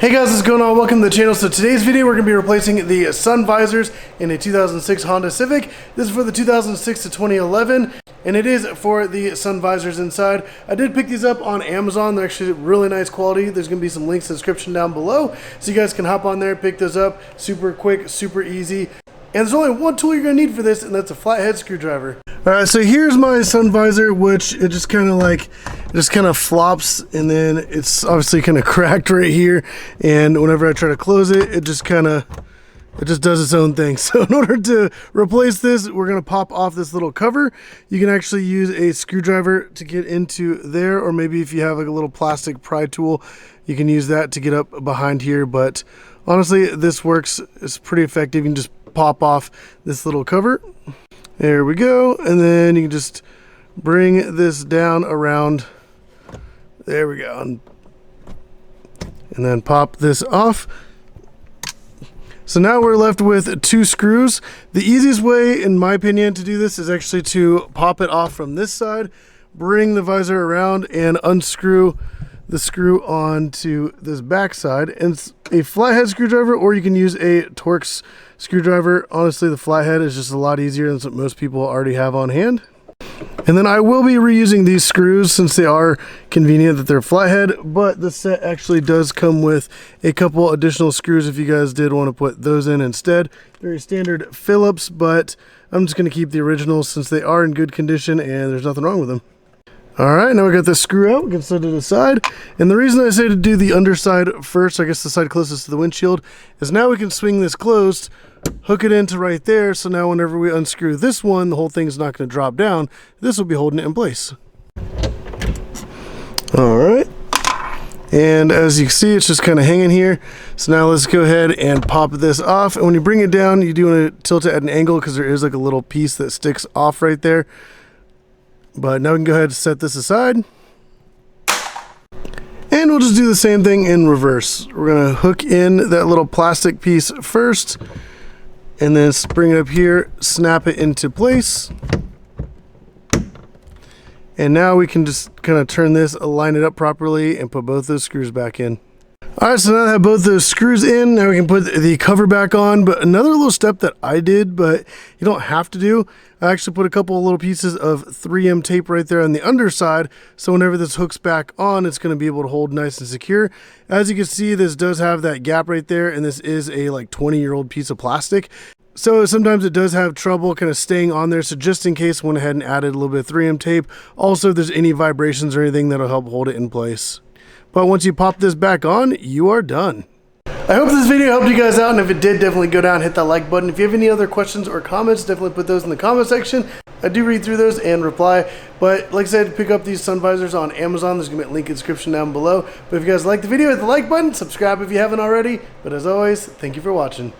Hey guys, what's going on? Welcome to the channel. So today's video we're going to be replacing the sun visors in a 2006 Honda Civic. This is for the 2006 to 2011 and it is for the sun visors inside. I did pick these up on Amazon. They're actually really nice quality. There's going to be some links in the description down below so you guys can hop on there, pick those up. Super quick, super easy. And there's only one tool you're going to need for this, and that's a flathead screwdriver. Alright, so here's my sun visor, which it just kind of flops, and then it's obviously kind of cracked right here, and whenever I try to close it, it just does its own thing. So in order to replace this, we're going to pop off this little cover. You can actually use a screwdriver to get into there, or maybe if you have like a little plastic pry tool, you can use that to get up behind here. But honestly, this works. It's pretty effective. You can just pop off this little cover. There we go. And then you can just bring this down around. There we go. And then pop this off. So now we're left with two screws. The easiest way, in my opinion, to do this is actually to pop it off from this side, bring the visor around, and unscrew the screw onto this back side. And it's a flathead screwdriver, or you can use a Torx screwdriver. Honestly, the flathead is just a lot easier than what most people already have on hand. And then I will be reusing these screws since they are convenient that they're flathead, but the set actually does come with a couple additional screws if you guys did want to put those in instead. Very standard Phillips, but I'm just going to keep the originals since they are in good condition and there's nothing wrong with them. Alright, now we got this screw out, we can set it aside. And the reason I say to do the underside first, I guess the side closest to the windshield, is now we can swing this closed, hook it into right there, so now whenever we unscrew this one, the whole thing's not going to drop down. This will be holding it in place. Alright, and as you can see, it's just kind of hanging here. So now let's go ahead and pop this off. And when you bring it down, you do want to tilt it at an angle because there is like a little piece that sticks off right there. But now we can go ahead and set this aside. And we'll just do the same thing in reverse. We're going to hook in that little plastic piece first, and then bring it up here, snap it into place. And now we can just kind of turn this, align it up properly, and put both those screws back in. Alright, so now that I have both those screws in, now we can put the cover back on. But another little step that I did, but you don't have to do, I actually put a couple of little pieces of 3M tape right there on the underside, so whenever this hooks back on, it's going to be able to hold nice and secure. As you can see, this does have that gap right there, and this is a like 20-year-old piece of plastic. So sometimes it does have trouble kind of staying on there, so just in case I went ahead and added a little bit of 3M tape. Also, if there's any vibrations or anything, that'll help hold it in place. But once you pop this back on, you are done. I hope this video helped you guys out, and if it did, definitely go down and hit that like button. If you have any other questions or comments, definitely put those in the comment section. I do read through those and reply. But like I said, pick up these sun visors on Amazon. There's going to be a link in the description down below. But if you guys like the video, hit the like button, subscribe if you haven't already. But as always, thank you for watching.